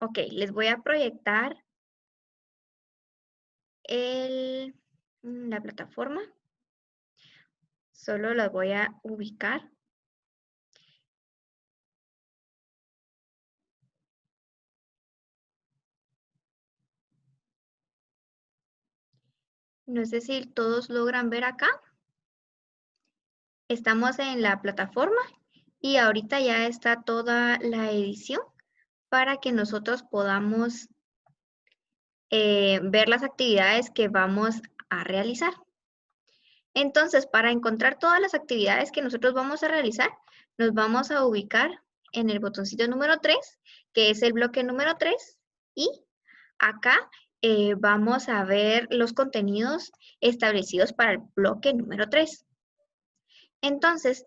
Ok, les voy a proyectar la plataforma. Solo las voy a ubicar. No sé si todos logran ver acá. Estamos en la plataforma y ahorita ya está toda la edición para que nosotros podamos ver las actividades que vamos a realizar. Entonces, para encontrar todas las actividades que nosotros vamos a realizar, nos vamos a ubicar en el botoncito número 3, que es el bloque número 3, y acá vamos a ver los contenidos establecidos para el bloque número 3. Entonces,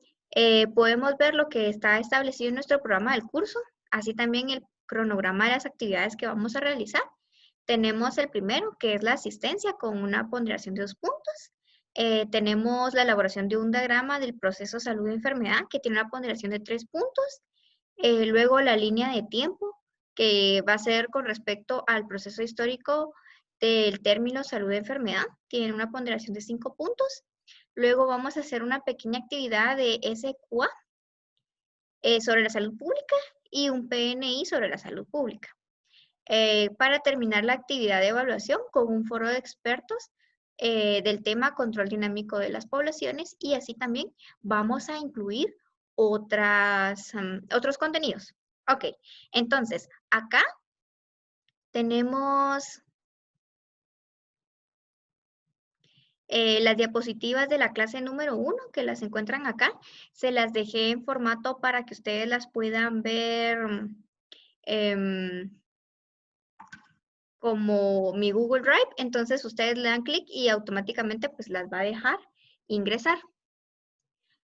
podemos ver lo que está establecido en nuestro programa del curso, así también el cronograma de las actividades que vamos a realizar. Tenemos el primero, que es la asistencia con una ponderación de 2 puntos. Tenemos la elaboración de un diagrama del proceso salud-enfermedad, que tiene una ponderación de 3 puntos. Luego la línea de tiempo, que va a ser con respecto al proceso histórico del término salud-enfermedad, tiene una ponderación de 5 puntos. Luego vamos a hacer una pequeña actividad de SQA sobre la salud pública y un PNI sobre la salud pública. Para terminar la actividad de evaluación con un foro de expertos del tema control dinámico de las poblaciones, y así también vamos a incluir otros contenidos. Ok, entonces acá tenemos las diapositivas de la clase número 1, que las encuentran acá. Se las dejé en formato para que ustedes las puedan ver como mi Google Drive. Entonces ustedes le dan clic y automáticamente pues las va a dejar ingresar.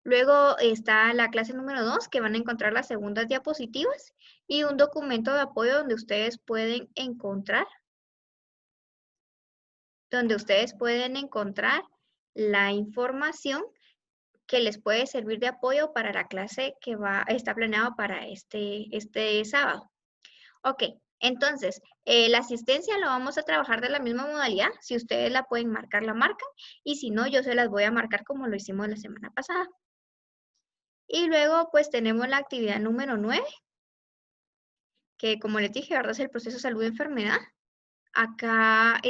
Luego está la clase número 2, que van a encontrar las segundas diapositivas y un documento de apoyo donde ustedes pueden encontrar la información que les puede servir de apoyo para la clase que está planeada para este sábado. Ok, entonces, la asistencia lo vamos a trabajar de la misma modalidad. Si ustedes la pueden marcar, la marcan. Y si no, yo se las voy a marcar como lo hicimos la semana pasada. Y luego, pues, tenemos la actividad número 9, que como les dije, ¿verdad? Es el proceso salud-enfermedad. Acá,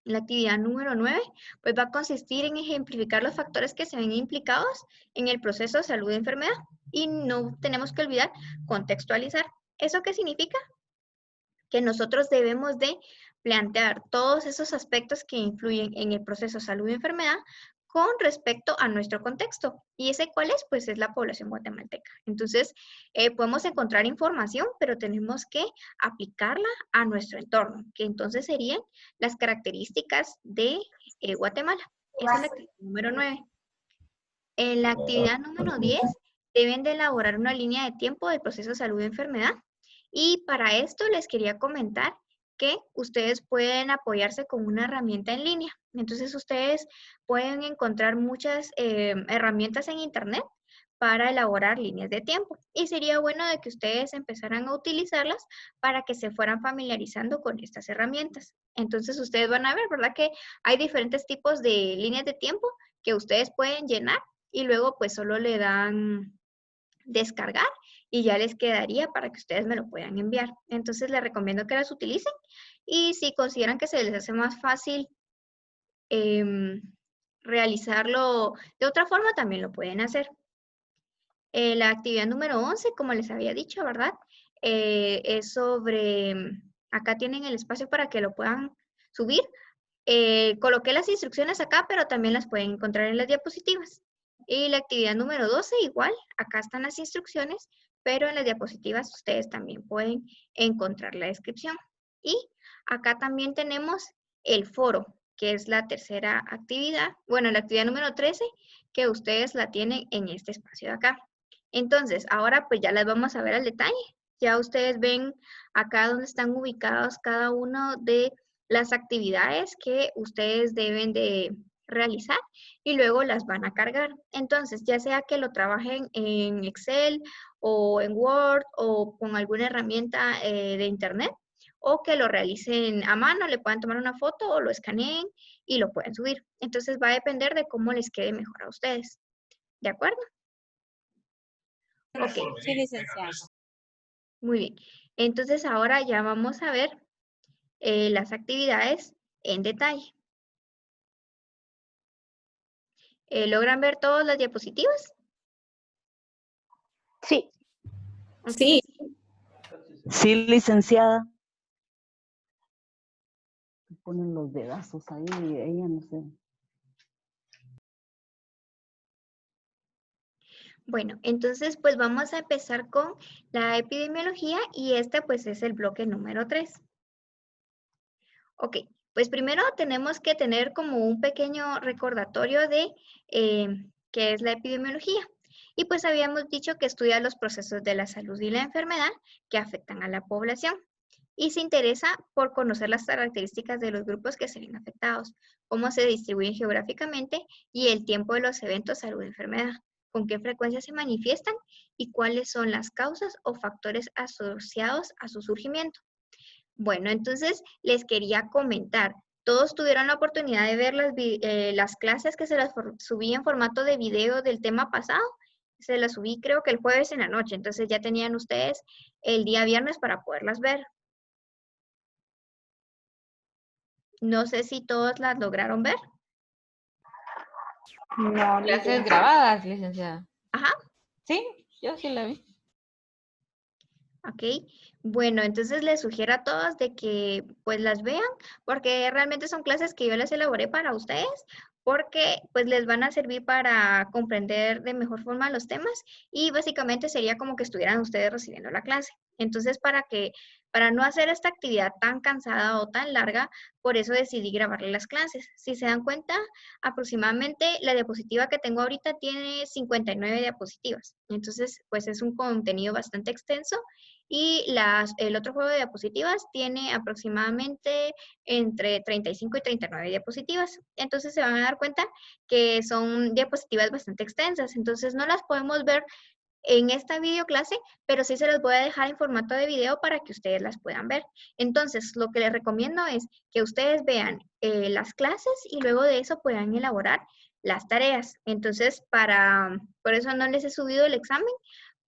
la actividad número 9, pues va a consistir en ejemplificar los factores que se ven implicados en el proceso de salud-enfermedad. Y no tenemos que olvidar contextualizar. ¿Eso qué significa? Que nosotros debemos de plantear todos esos aspectos que influyen en el proceso salud y enfermedad con respecto a nuestro contexto. ¿Y ese cuál es? Pues es la población guatemalteca. Entonces, podemos encontrar información, pero tenemos que aplicarla a nuestro entorno, que entonces serían las características de Guatemala. Esa es la actividad número 9. En la actividad número 10, deben de elaborar una línea de tiempo del proceso de salud y enfermedad. Y para esto les quería comentar que ustedes pueden apoyarse con una herramienta en línea. Entonces ustedes pueden encontrar muchas herramientas en internet para elaborar líneas de tiempo. Y sería bueno de que ustedes empezaran a utilizarlas para que se fueran familiarizando con estas herramientas. Entonces ustedes van a ver, ¿verdad? Que hay diferentes tipos de líneas de tiempo que ustedes pueden llenar y luego pues solo le dan descargar y ya les quedaría para que ustedes me lo puedan enviar. Entonces les recomiendo que las utilicen y si consideran que se les hace más fácil realizarlo de otra forma, también lo pueden hacer. La actividad número 11, como les había dicho, ¿verdad? Es sobre, acá tienen el espacio para que lo puedan subir. Coloqué las instrucciones acá, pero también las pueden encontrar en las diapositivas. Y la actividad número 12, igual, acá están las instrucciones, pero en las diapositivas ustedes también pueden encontrar la descripción. Y acá también tenemos el foro, que es la tercera actividad, bueno, la actividad número 13, que ustedes la tienen en este espacio de acá. Entonces, ahora pues ya las vamos a ver al detalle. Ya ustedes ven acá donde están ubicados cada uno de las actividades que ustedes deben de realizar y luego las van a cargar. Entonces, ya sea que lo trabajen en Excel o en Word o con alguna herramienta de Internet, o que lo realicen a mano, le puedan tomar una foto o lo escaneen y lo pueden subir. Entonces, va a depender de cómo les quede mejor a ustedes. ¿De acuerdo? Ok, Sí, licenciada. muy bien. Entonces, ahora ya vamos a ver las actividades en detalle. ¿Logran ver todas las diapositivas? Sí. Ok. Sí. Sí, licenciada. Ponen los dedazos ahí y ella no sé. Bueno, entonces pues vamos a empezar con la epidemiología y este pues es el bloque número 3. Ok, pues primero tenemos que tener como un pequeño recordatorio de qué es la epidemiología. Y pues habíamos dicho que estudia los procesos de la salud y la enfermedad que afectan a la población. Y se interesa por conocer las características de los grupos que se ven afectados, cómo se distribuyen geográficamente y el tiempo de los eventos salud-enfermedad, con qué frecuencia se manifiestan y cuáles son las causas o factores asociados a su surgimiento. Bueno, entonces les quería comentar, ¿todos tuvieron la oportunidad de ver las clases que se las subí en formato de video del tema pasado? Se las subí creo que el jueves en la noche, entonces ya tenían ustedes el día viernes para poderlas ver. No sé si todos las lograron ver. No, Clases grabadas, licenciada. Ajá, Sí, yo sí la vi. ok. Bueno, entonces les sugiero a todos de que pues las vean, porque realmente son clases que yo les elaboré para ustedes, porque pues les van a servir para comprender de mejor forma los temas y básicamente sería como que estuvieran ustedes recibiendo la clase. Entonces, para no hacer esta actividad tan cansada o tan larga, por eso decidí grabarle las clases. Si se dan cuenta, aproximadamente la diapositiva que tengo ahorita tiene 59 diapositivas. Entonces, pues es un contenido bastante extenso y el otro juego de diapositivas tiene aproximadamente entre 35 y 39 diapositivas. Entonces se van a dar cuenta que son diapositivas bastante extensas. Entonces no las podemos ver en esta videoclase, pero sí se las voy a dejar en formato de video para que ustedes las puedan ver. Entonces, lo que les recomiendo es que ustedes vean las clases y luego de eso puedan elaborar las tareas. Entonces, por eso no les he subido el examen,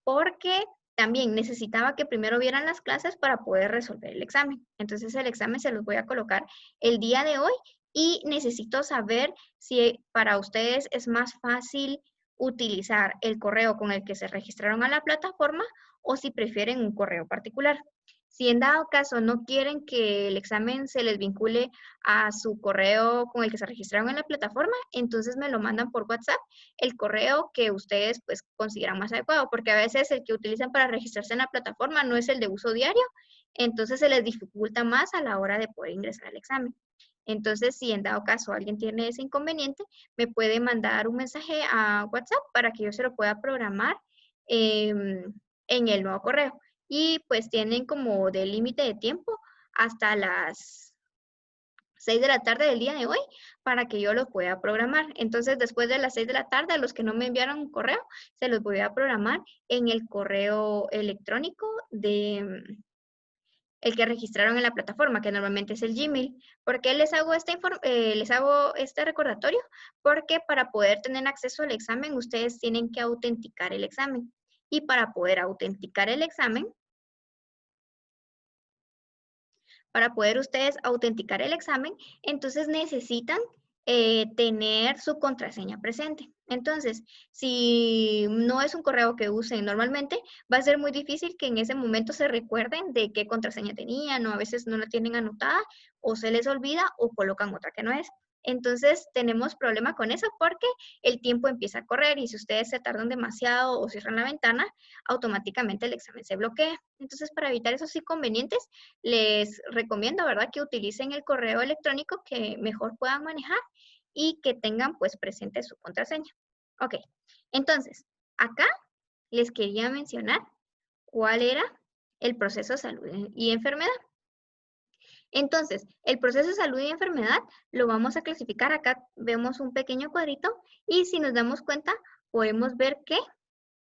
porque también necesitaba que primero vieran las clases para poder resolver el examen. Entonces el examen se los voy a colocar el día de hoy y necesito saber si para ustedes es más fácil utilizar el correo con el que se registraron a la plataforma o si prefieren un correo particular. Si en dado caso no quieren que el examen se les vincule a su correo con el que se registraron en la plataforma, entonces me lo mandan por WhatsApp el correo que ustedes pues consideran más adecuado, porque a veces el que utilizan para registrarse en la plataforma no es el de uso diario, entonces se les dificulta más a la hora de poder ingresar al examen. Entonces, si en dado caso alguien tiene ese inconveniente, me puede mandar un mensaje a WhatsApp para que yo se lo pueda programar en el nuevo correo. Y pues tienen como de límite de tiempo hasta las 6 de la tarde del día de hoy para que yo los pueda programar. Entonces, después de las 6 de la tarde, a los que no me enviaron un correo, se los voy a programar en el correo electrónico de el que registraron en la plataforma, que normalmente es el Gmail. ¿Por qué les hago les hago este recordatorio? Porque para poder tener acceso al examen, ustedes tienen que autenticar el examen. Y para poder autenticar el examen, entonces necesitan tener su contraseña presente. Entonces, si no es un correo que usen normalmente, va a ser muy difícil que en ese momento se recuerden de qué contraseña tenían o a veces no la tienen anotada o se les olvida o colocan otra que no es. Entonces, tenemos problema con eso porque el tiempo empieza a correr y si ustedes se tardan demasiado o cierran la ventana, automáticamente el examen se bloquea. Entonces, para evitar esos inconvenientes, les recomiendo, ¿verdad?, que utilicen el correo electrónico que mejor puedan manejar y que tengan pues presente su contraseña. Ok, entonces, acá les quería mencionar cuál era el proceso de salud y enfermedad. Entonces, el proceso de salud y enfermedad lo vamos a clasificar. Acá vemos un pequeño cuadrito y si nos damos cuenta, podemos ver que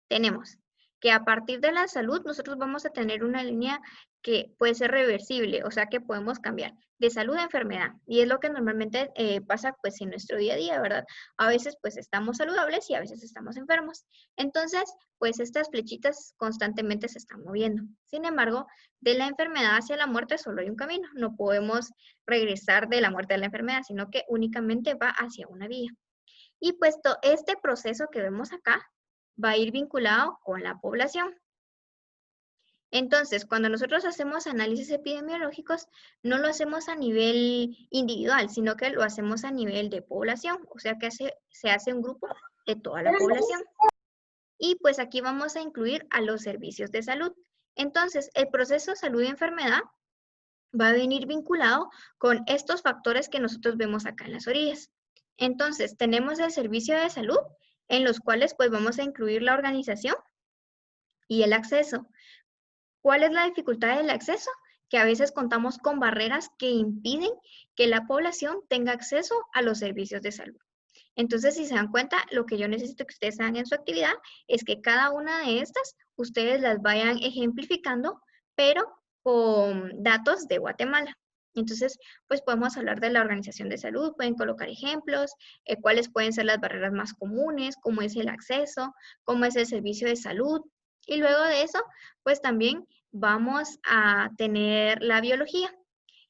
tenemos que a partir de la salud nosotros vamos a tener una línea que puede ser reversible, o sea que podemos cambiar de salud a enfermedad. Y es lo que normalmente pasa pues en nuestro día a día, ¿verdad? A veces pues estamos saludables y a veces estamos enfermos. Entonces, pues estas flechitas constantemente se están moviendo. Sin embargo, de la enfermedad hacia la muerte solo hay un camino. No podemos regresar de la muerte a la enfermedad, sino que únicamente va hacia una vía. Y puesto este proceso que vemos acá va a ir vinculado con la población. Entonces, cuando nosotros hacemos análisis epidemiológicos, no lo hacemos a nivel individual, sino que lo hacemos a nivel de población, o sea que se hace un grupo de toda la población. Y pues aquí vamos a incluir a los servicios de salud. Entonces, el proceso salud y enfermedad va a venir vinculado con estos factores que nosotros vemos acá en las orillas. Entonces, tenemos el servicio de salud, en los cuales pues vamos a incluir la organización y el acceso. ¿Cuál es la dificultad del acceso? Que a veces contamos con barreras que impiden que la población tenga acceso a los servicios de salud. Entonces, si se dan cuenta, lo que yo necesito que ustedes hagan en su actividad es que cada una de estas, ustedes las vayan ejemplificando, pero con datos de Guatemala. Entonces, pues podemos hablar de la organización de salud, pueden colocar ejemplos, cuáles pueden ser las barreras más comunes, cómo es el acceso, cómo es el servicio de salud. Y luego de eso, pues también vamos a tener la biología.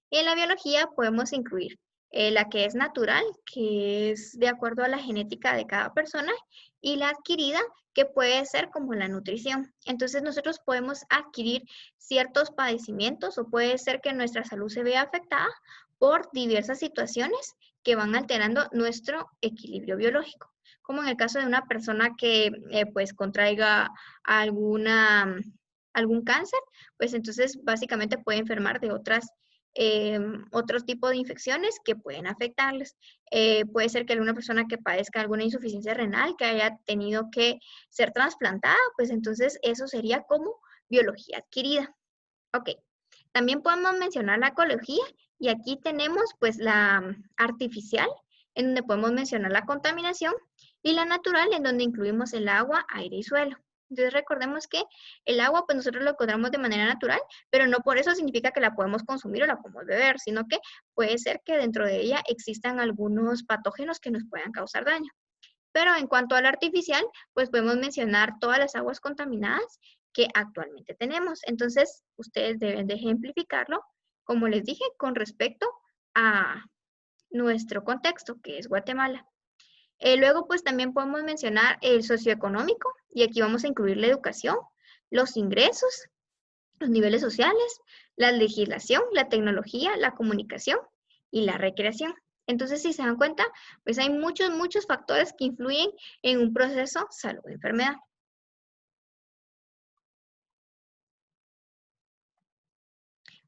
Y en la biología podemos incluir la que es natural, que es de acuerdo a la genética de cada persona, y la adquirida, que puede ser como la nutrición. Entonces nosotros podemos adquirir ciertos padecimientos o puede ser que nuestra salud se vea afectada por diversas situaciones que van alterando nuestro equilibrio biológico. Como en el caso de una persona que pues contraiga algún cáncer, pues entonces básicamente puede enfermar de otros tipos de infecciones que pueden afectarles. Puede ser que alguna persona que padezca alguna insuficiencia renal, que haya tenido que ser trasplantada, pues entonces eso sería como biología adquirida. Ok, también podemos mencionar la ecología y aquí tenemos pues la artificial, en donde podemos mencionar la contaminación, y la natural, en donde incluimos el agua, aire y suelo. Entonces recordemos que el agua pues nosotros lo encontramos de manera natural, pero no por eso significa que la podemos consumir o la podemos beber, sino que puede ser que dentro de ella existan algunos patógenos que nos puedan causar daño. Pero en cuanto al artificial, pues podemos mencionar todas las aguas contaminadas que actualmente tenemos. Entonces, ustedes deben de ejemplificarlo, como les dije, con respecto a nuestro contexto, que es Guatemala. Luego, pues también podemos mencionar el socioeconómico, y aquí vamos a incluir la educación, los ingresos, los niveles sociales, la legislación, la tecnología, la comunicación y la recreación. Entonces, si se dan cuenta, pues hay muchos factores que influyen en un proceso salud-enfermedad.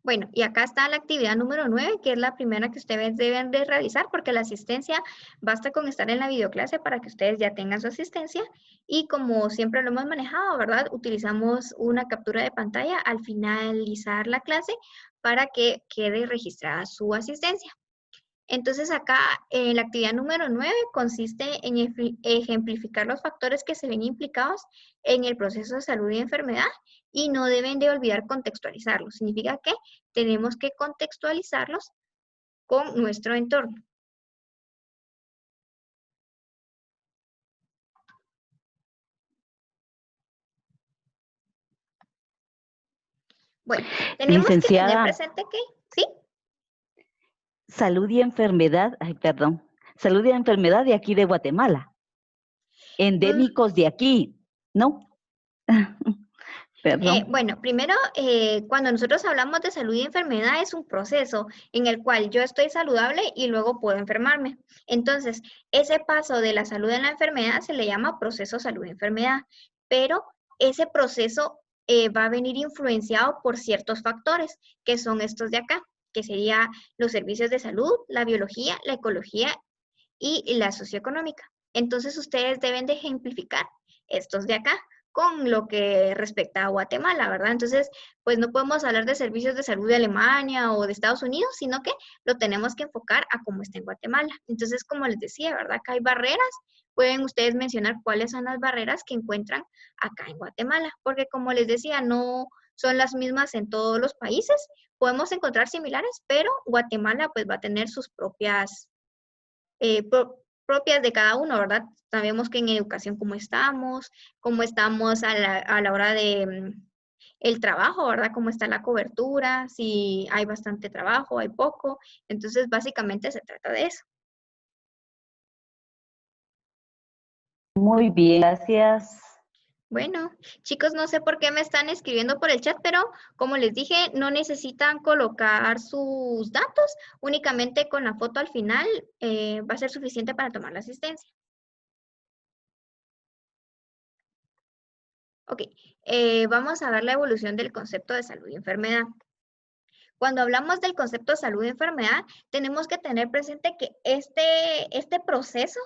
Bueno, y acá está la actividad número 9, que es la primera que ustedes deben de realizar, porque la asistencia basta con estar en la videoclase para que ustedes ya tengan su asistencia. Y como siempre lo hemos manejado, ¿verdad? Utilizamos una captura de pantalla al finalizar la clase para que quede registrada su asistencia. Entonces acá la actividad número 9 consiste en ejemplificar los factores que se ven implicados en el proceso de salud y enfermedad, y no deben de olvidar contextualizarlos. Significa que tenemos que contextualizarlos con nuestro entorno. Bueno, tenemos que tener presente que, ¿sí? Salud y enfermedad, salud y enfermedad de aquí de Guatemala. Endémicos de aquí, ¿no? Perdón. Bueno, primero, cuando nosotros hablamos de salud y enfermedad, es un proceso en el cual yo estoy saludable y luego puedo enfermarme. Entonces, ese paso de la salud a la enfermedad se le llama proceso salud-enfermedad, pero ese proceso va a venir influenciado por ciertos factores, que son estos de acá, que serían los servicios de salud, la biología, la ecología y la socioeconómica. Entonces, ustedes deben de ejemplificar estos de acá. con lo que respecta a Guatemala, ¿verdad? Entonces, pues no podemos hablar de servicios de salud de Alemania o de Estados Unidos, sino que lo tenemos que enfocar a cómo está en Guatemala. Entonces, como les decía, ¿verdad? Acá hay barreras. Pueden ustedes mencionar cuáles son las barreras que encuentran acá en Guatemala, porque como les decía, no son las mismas en todos los países. Podemos encontrar similares, pero Guatemala pues va a tener sus propias propias de cada uno, ¿verdad? Sabemos que en educación cómo estamos a la hora de el trabajo, ¿verdad? Cómo está la cobertura, si hay bastante trabajo, hay poco. Entonces, básicamente se trata de eso. Muy bien, gracias. Bueno, chicos, no sé por qué me están escribiendo por el chat, pero como les dije, no necesitan colocar sus datos, únicamente con la foto al final va a ser suficiente para tomar la asistencia. Ok, vamos a ver la evolución del concepto de salud y enfermedad. Cuando hablamos del concepto de salud y enfermedad, tenemos que tener presente que este proceso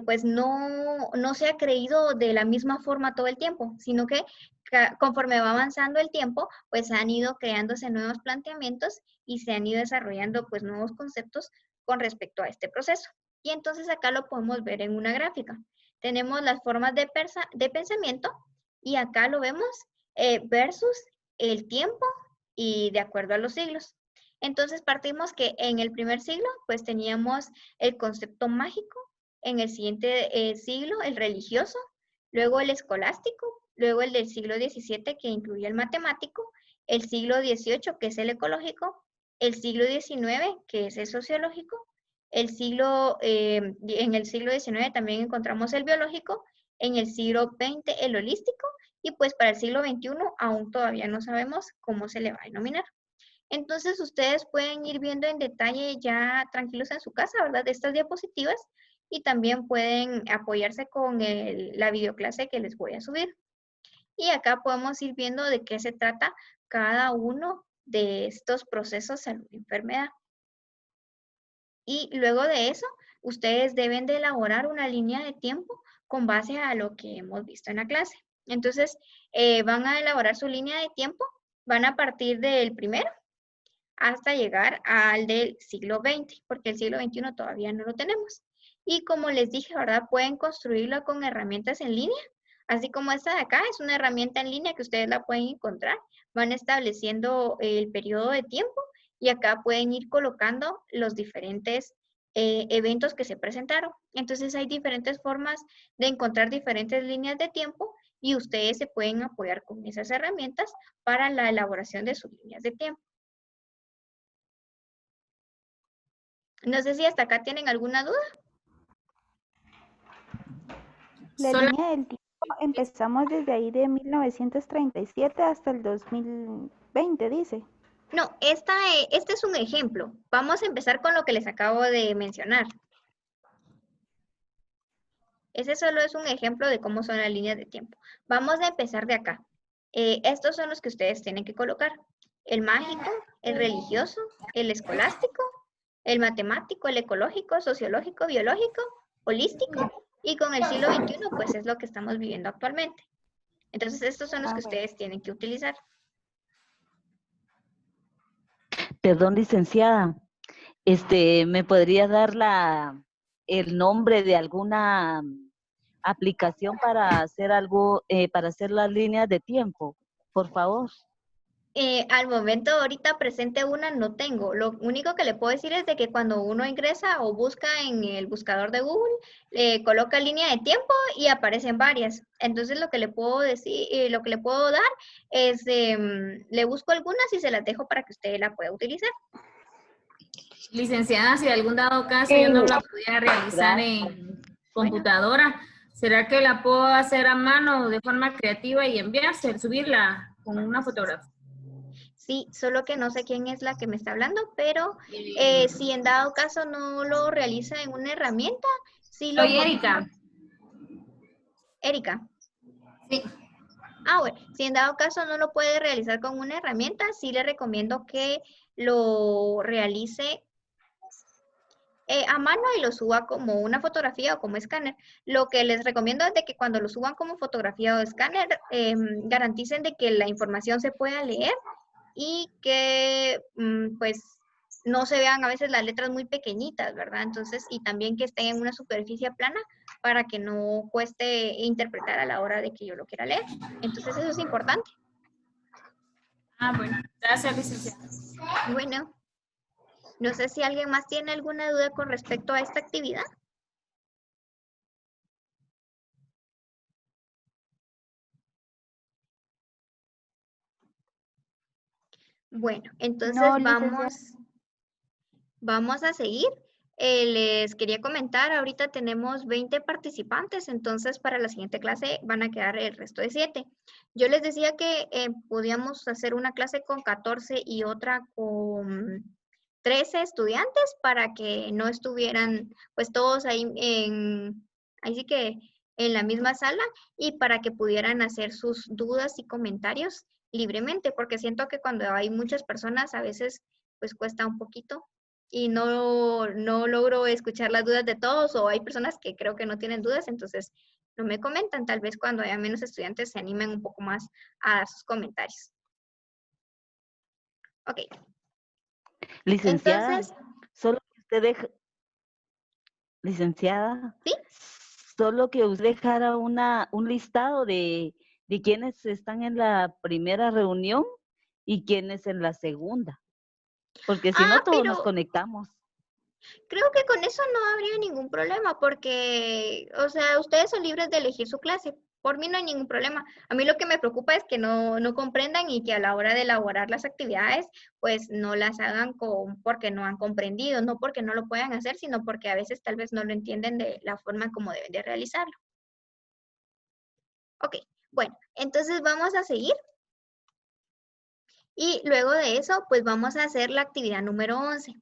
pues no se ha creído de la misma forma todo el tiempo, sino que conforme va avanzando el tiempo, pues han ido creándose nuevos planteamientos y se han ido desarrollando pues nuevos conceptos con respecto a este proceso. Y entonces acá lo podemos ver en una gráfica. Tenemos las formas de pensamiento y acá lo vemos versus el tiempo y de acuerdo a los siglos. Entonces partimos que en el primer siglo pues teníamos el concepto mágico, en el siguiente siglo el religioso, luego el escolástico, luego el del siglo XVII que incluye el matemático, el siglo XVIII que es el ecológico, el siglo XIX que es el sociológico, en el siglo XIX también encontramos el biológico, en el siglo XX el holístico y pues para el siglo XXI aún todavía no sabemos cómo se le va a denominar. Entonces ustedes pueden ir viendo en detalle ya tranquilos en su casa, ¿verdad? De estas diapositivas y también pueden apoyarse con la videoclase que les voy a subir. Y acá podemos ir viendo de qué se trata cada uno de estos procesos salud y enfermedad. Y luego de eso, ustedes deben de elaborar una línea de tiempo con base a lo que hemos visto en la clase. Entonces, van a elaborar su línea de tiempo, van a partir del primero hasta llegar al del siglo XX, porque el siglo XXI todavía no lo tenemos. Y como les dije, ¿verdad? Pueden construirlo con herramientas en línea, así como esta de acá, es una herramienta en línea que ustedes la pueden encontrar. Van estableciendo el periodo de tiempo y acá pueden ir colocando los diferentes eventos que se presentaron. Entonces hay diferentes formas de encontrar diferentes líneas de tiempo y ustedes se pueden apoyar con esas herramientas para la elaboración de sus líneas de tiempo. No sé si hasta acá tienen alguna duda. La línea del tiempo empezamos desde ahí de 1937 hasta el 2020, dice. No, este es un ejemplo. Vamos a empezar con lo que les acabo de mencionar. Ese solo es un ejemplo de cómo son las líneas de tiempo. Vamos a empezar de acá. Estos son los que ustedes tienen que colocar. El mágico, el religioso, el escolástico, el matemático, el ecológico, sociológico, biológico, holístico, y con el siglo XXI, pues es lo que estamos viviendo actualmente. Entonces, estos son los que ustedes tienen que utilizar. Perdón, licenciada. ¿Me podría dar el nombre de alguna aplicación para hacer algo, para hacer las líneas de tiempo? Por favor. Al momento ahorita presente una no tengo. Lo único que le puedo decir es de que cuando uno ingresa o busca en el buscador de Google, coloca línea de tiempo y aparecen varias. Entonces lo que le puedo decir, lo que le puedo dar es, le busco algunas y se las dejo para que usted la pueda utilizar. Licenciada, si de algún dado caso yo no la pudiera realizar en computadora, ¿será que la puedo hacer a mano de forma creativa y enviarse, subirla con una fotografía? Sí, solo que no sé quién es la que me está hablando, pero si en dado caso no lo realiza en una herramienta, sí lo... Soy Erika. Erika. Sí. Ah, bueno, si en dado caso no lo puede realizar con una herramienta, sí le recomiendo que lo realice a mano y lo suba como una fotografía o como escáner. Lo que les recomiendo es de que cuando lo suban como fotografía o escáner, garanticen de que la información se pueda leer y que pues no se vean a veces las letras muy pequeñitas, ¿verdad? Entonces, y también que estén en una superficie plana para que no cueste interpretar a la hora de que yo lo quiera leer. Entonces, eso es importante. Ah, bueno. Gracias, licenciada. Bueno, no sé si alguien más tiene alguna duda con respecto a esta actividad. Bueno, entonces No, licenciada. vamos a seguir. Les quería comentar, ahorita tenemos 20 participantes, entonces para la siguiente clase van a quedar el resto de 7. Yo les decía que podíamos hacer una clase con 14 y otra con 13 estudiantes para que no estuvieran pues todos ahí ahí sí que en la misma sala y para que pudieran hacer sus dudas y comentarios libremente, porque siento que cuando hay muchas personas a veces pues cuesta un poquito y no logro escuchar las dudas de todos o hay personas que creo que no tienen dudas, entonces no me comentan. Tal vez cuando haya menos estudiantes se animen un poco más a dar sus comentarios. Ok. Licenciada, Entonces, solo que usted deja, licenciada, ¿sí? solo que usted dejara un listado de quienes están en la primera reunión y quienes en la segunda, porque si no Ah, todos nos pero conectamos. creo que con eso no habría ningún problema porque, o sea, ustedes son libres de elegir su clase. Por mí no hay ningún problema. A mí lo que me preocupa es que no comprendan y que a la hora de elaborar las actividades, pues no las hagan porque no han comprendido, no porque no lo puedan hacer, sino porque a veces tal vez no lo entienden de la forma como deben de realizarlo. Ok, bueno, entonces vamos a seguir. Y luego de eso, pues vamos a hacer la actividad número 11.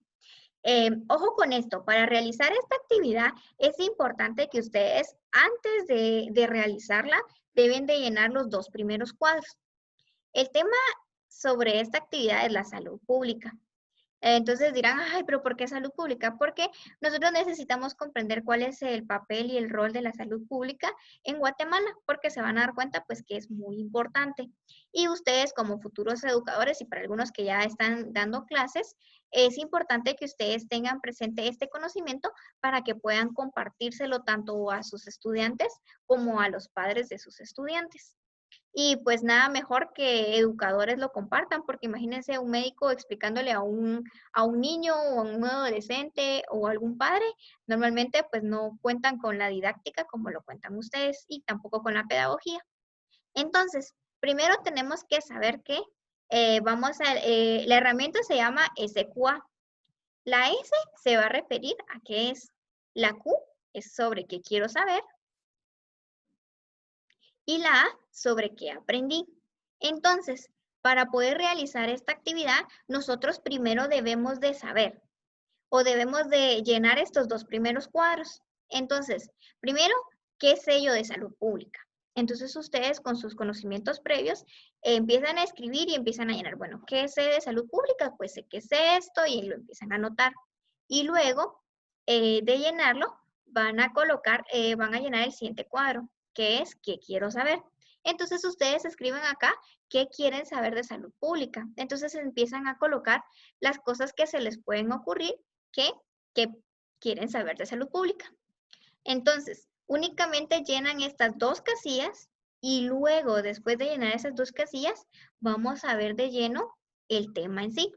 Ojo con esto, para realizar esta actividad es importante que ustedes antes de realizarla deben de llenar los 2 primeros cuadros. El tema sobre esta actividad es la salud pública. Entonces dirán, ay, pero ¿por qué salud pública? Porque nosotros necesitamos comprender cuál es el papel y el rol de la salud pública en Guatemala, porque se van a dar cuenta pues que es muy importante. Y ustedes como futuros educadores y para algunos que ya están dando clases, es importante que ustedes tengan presente este conocimiento para que puedan compartírselo tanto a sus estudiantes como a los padres de sus estudiantes. Y pues nada mejor que educadores lo compartan, porque imagínense un médico explicándole a un niño o a un adolescente o a algún padre, normalmente pues no cuentan con la didáctica como lo cuentan ustedes y tampoco con la pedagogía. Entonces, primero tenemos que saber que la herramienta se llama SQA. La S se va a referir a qué es. La Q es sobre qué quiero saber. Y la A sobre qué aprendí. Entonces, para poder realizar esta actividad, nosotros primero debemos de saber o debemos de llenar estos 2 primeros cuadros. Entonces, primero, ¿qué sé yo de salud pública? Entonces, ustedes con sus conocimientos previos empiezan a escribir y empiezan a llenar, bueno, ¿qué sé de salud pública? Pues sé que sé esto y lo empiezan a anotar. Y luego de llenarlo, van a llenar el siguiente cuadro, que es ¿qué quiero saber? Entonces ustedes escriben acá qué quieren saber de salud pública. Entonces empiezan a colocar las cosas que se les pueden ocurrir que quieren saber de salud pública. Entonces, únicamente llenan estas 2 casillas y luego, después de llenar esas 2 casillas, vamos a ver de lleno el tema en sí.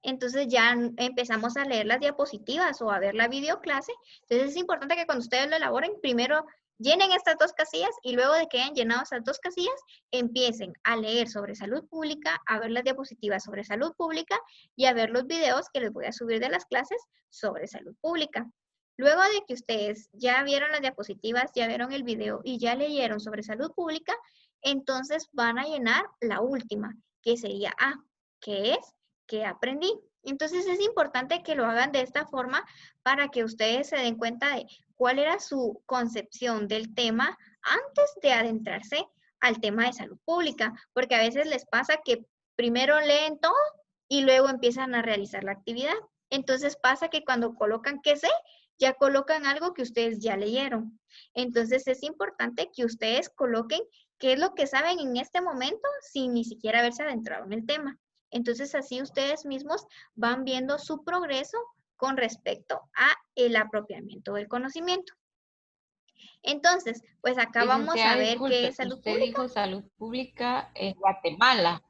Entonces ya empezamos a leer las diapositivas o a ver la videoclase. Entonces es importante que cuando ustedes lo elaboren, primero llenen estas 2 casillas y luego de que hayan llenado esas 2 casillas, empiecen a leer sobre salud pública, a ver las diapositivas sobre salud pública y a ver los videos que les voy a subir de las clases sobre salud pública. Luego de que ustedes ya vieron las diapositivas, ya vieron el video y ya leyeron sobre salud pública, entonces van a llenar la última, que sería A, que es ¿qué aprendí? Entonces es importante que lo hagan de esta forma para que ustedes se den cuenta de cuál era su concepción del tema antes de adentrarse al tema de salud pública, porque a veces les pasa que primero leen todo y luego empiezan a realizar la actividad. Entonces pasa que cuando colocan que sé, ya colocan algo que ustedes ya leyeron. Entonces es importante que ustedes coloquen qué es lo que saben en este momento sin ni siquiera haberse adentrado en el tema. Entonces así ustedes mismos van viendo su progreso con respecto a el apropiamiento del conocimiento. Entonces, pues acá vamos a Licenciada, ver qué disculpe, es salud usted pública. dijo salud pública en Guatemala.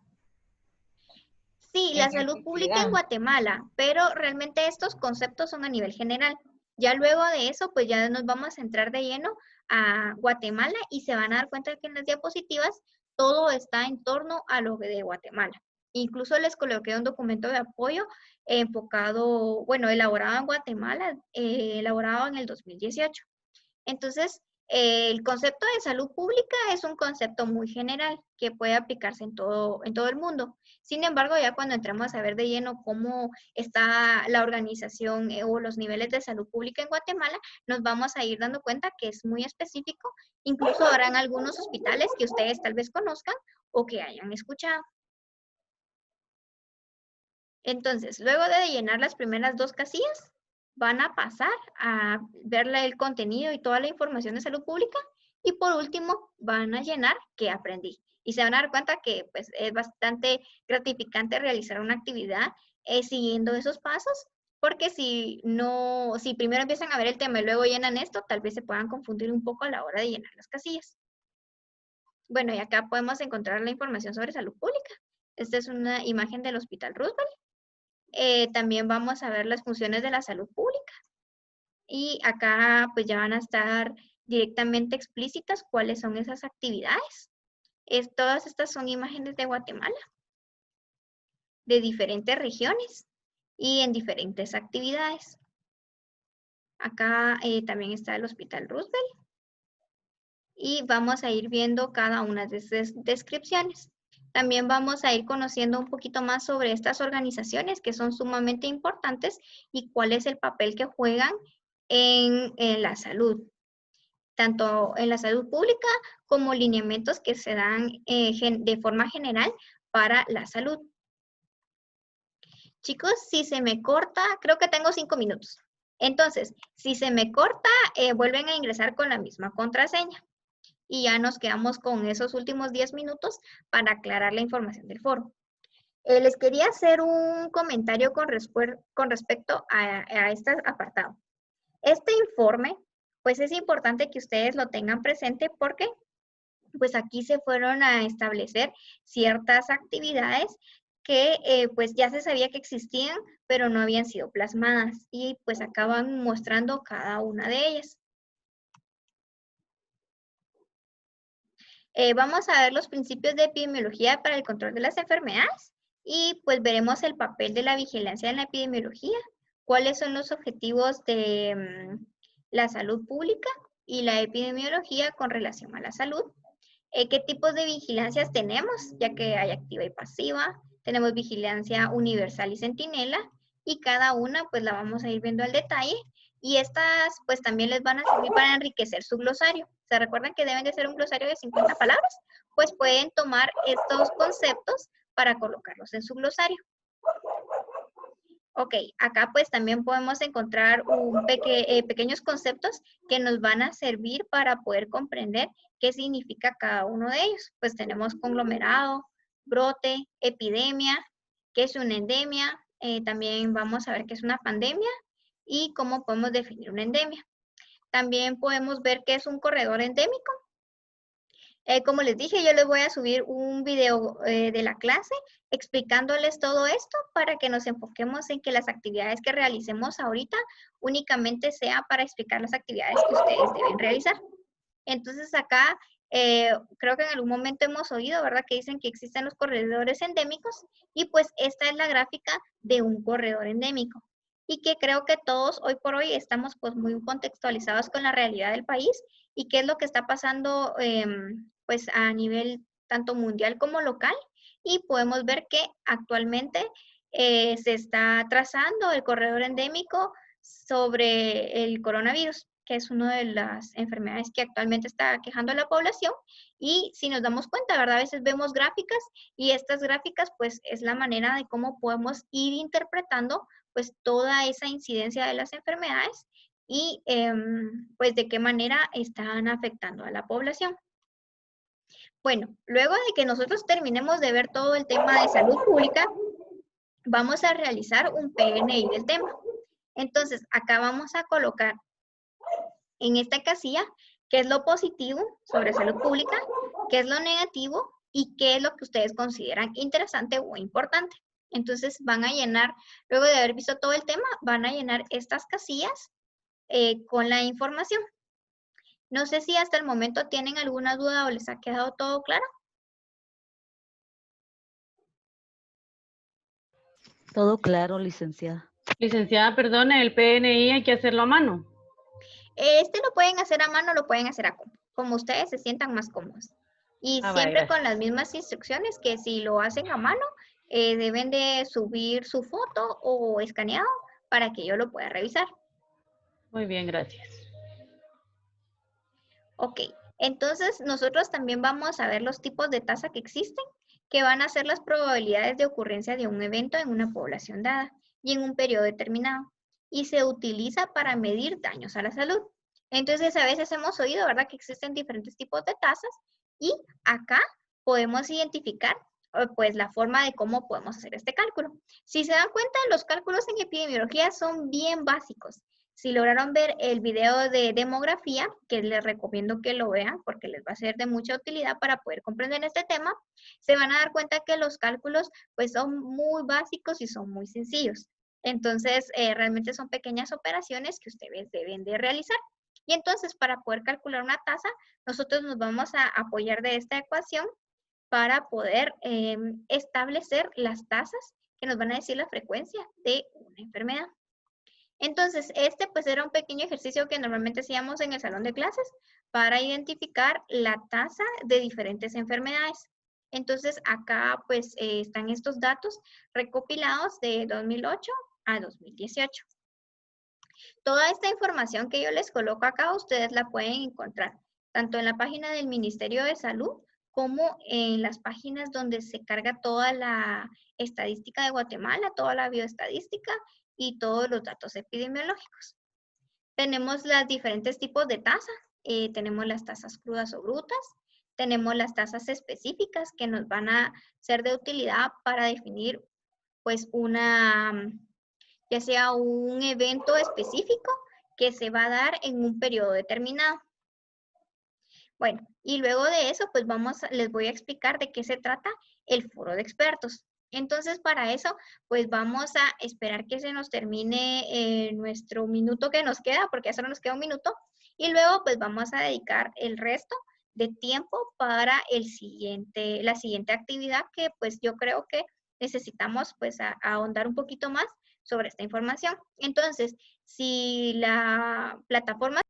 Sí, la salud pública en Guatemala, pero realmente estos conceptos son a nivel general. Ya luego de eso, pues ya nos vamos a entrar de lleno a Guatemala y se van a dar cuenta que en las diapositivas todo está en torno a lo de Guatemala. Incluso les coloqué un documento de apoyo enfocado, bueno, elaborado en Guatemala, elaborado en el 2018. Entonces, el concepto de salud pública es un concepto muy general que puede aplicarse en todo el mundo. Sin embargo, ya cuando entramos a ver de lleno cómo está la organización o los niveles de salud pública en Guatemala, nos vamos a ir dando cuenta que es muy específico. Incluso habrán algunos hospitales que ustedes tal vez conozcan o que hayan escuchado. Entonces, luego de llenar las primeras dos casillas, van a pasar a verle el contenido y toda la información de salud pública y por último van a llenar qué aprendí. Y se van a dar cuenta que pues, es bastante gratificante realizar una actividad siguiendo esos pasos, porque si primero empiezan a ver el tema y luego llenan esto, tal vez se puedan confundir un poco a la hora de llenar las casillas. Bueno, y acá podemos encontrar la información sobre salud pública. Esta es una imagen del Hospital Roosevelt. También vamos a ver las funciones de la salud pública. Y acá pues ya van a estar directamente explícitas cuáles son esas actividades. Todas estas son imágenes de Guatemala, de diferentes regiones y en diferentes actividades. Acá también está el Hospital Roosevelt. Y vamos a ir viendo cada una de esas descripciones. También vamos a ir conociendo un poquito más sobre estas organizaciones que son sumamente importantes y cuál es el papel que juegan en la salud, tanto en la salud pública como lineamientos que se dan de forma general para la salud. Chicos, si se me corta, creo que tengo 5 minutos. Entonces, si se me corta, vuelven a ingresar con la misma contraseña. Y ya nos quedamos con esos últimos 10 minutos para aclarar la información del foro. Les quería hacer un comentario con respecto a este apartado. Este informe, pues es importante que ustedes lo tengan presente porque pues aquí se fueron a establecer ciertas actividades que pues ya se sabía que existían, pero no habían sido plasmadas y pues acaban mostrando cada una de ellas. Vamos a ver los principios de epidemiología para el control de las enfermedades y pues veremos el papel de la vigilancia en la epidemiología, cuáles son los objetivos de la salud pública y la epidemiología con relación a la salud, qué tipos de vigilancias tenemos, ya que hay activa y pasiva, tenemos vigilancia universal y centinela y cada una pues la vamos a ir viendo al detalle. Y estas pues también les van a servir para enriquecer su glosario. ¿Se recuerdan que deben de ser un glosario de 50 palabras? Pues pueden tomar estos conceptos para colocarlos en su glosario. Ok, acá pues también podemos encontrar pequeños conceptos que nos van a servir para poder comprender qué significa cada uno de ellos. Pues tenemos conglomerado, brote, epidemia, qué es una endemia, también vamos a ver qué es una pandemia y cómo podemos definir una endemia. También podemos ver qué es un corredor endémico. Como les dije, yo les voy a subir un video de la clase explicándoles todo esto para que nos enfoquemos en que las actividades que realicemos ahorita únicamente sea para explicar las actividades que ustedes deben realizar. Entonces acá creo que en algún momento hemos oído, ¿verdad? Que dicen que existen los corredores endémicos y pues esta es la gráfica de un corredor endémico. Y que creo que todos hoy por hoy estamos pues muy contextualizados con la realidad del país y qué es lo que está pasando pues a nivel tanto mundial como local y podemos ver que actualmente se está trazando el corredor endémico sobre el coronavirus, que es una de las enfermedades que actualmente está quejando a la población. Y si nos damos cuenta, ¿verdad? A veces vemos gráficas y estas gráficas pues es la manera de cómo podemos ir interpretando pues toda esa incidencia de las enfermedades y pues de qué manera están afectando a la población. Bueno, luego de que nosotros terminemos de ver todo el tema de salud pública, vamos a realizar un PNI del tema. Entonces, acá vamos a colocar en esta casilla qué es lo positivo sobre salud pública, qué es lo negativo y qué es lo que ustedes consideran interesante o importante. Entonces, van a llenar, luego de haber visto todo el tema, van a llenar estas casillas con la información. No sé si hasta el momento tienen alguna duda o les ha quedado todo claro. Todo claro, licenciada. Licenciada, perdone, el PNI hay que hacerlo a mano. Este lo pueden hacer a mano, lo pueden hacer como ustedes se sientan más cómodos. Y siempre con las mismas instrucciones que si lo hacen a mano, deben de subir su foto o escaneado para que yo lo pueda revisar. Muy bien, gracias. Ok, entonces nosotros también vamos a ver los tipos de tasa que existen, que van a ser las probabilidades de ocurrencia de un evento en una población dada y en un periodo determinado. Y se utiliza para medir daños a la salud. Entonces, a veces hemos oído, ¿verdad?, que existen diferentes tipos de tasas y acá podemos identificar pues la forma de cómo podemos hacer este cálculo. Si se dan cuenta, los cálculos en epidemiología son bien básicos. Si lograron ver el video de demografía, que les recomiendo que lo vean porque les va a ser de mucha utilidad para poder comprender este tema, se van a dar cuenta que los cálculos pues son muy básicos y son muy sencillos. Entonces, realmente son pequeñas operaciones que ustedes deben de realizar. Y entonces, para poder calcular una tasa, nosotros nos vamos a apoyar de esta ecuación para poder establecer las tasas que nos van a decir la frecuencia de una enfermedad. Entonces, este pues era un pequeño ejercicio que normalmente hacíamos en el salón de clases para identificar la tasa de diferentes enfermedades. Entonces, acá pues están estos datos recopilados de 2008 a 2018. Toda esta información que yo les coloco acá, ustedes la pueden encontrar tanto en la página del Ministerio de Salud como en las páginas donde se carga toda la estadística de Guatemala, toda la bioestadística y todos los datos epidemiológicos. Tenemos los diferentes tipos de tasas. Tenemos las tasas crudas o brutas. Tenemos las tasas específicas que nos van a ser de utilidad para definir pues ya sea un evento específico que se va a dar en un periodo determinado. Bueno, y luego de eso, pues les voy a explicar de qué se trata el foro de expertos. Entonces, para eso, pues vamos a esperar que se nos termine nuestro minuto que nos queda, porque ya solo nos queda un minuto, y luego pues vamos a dedicar el resto de tiempo para la siguiente actividad que pues yo creo que necesitamos pues ahondar un poquito más sobre esta información. Entonces, si la plataforma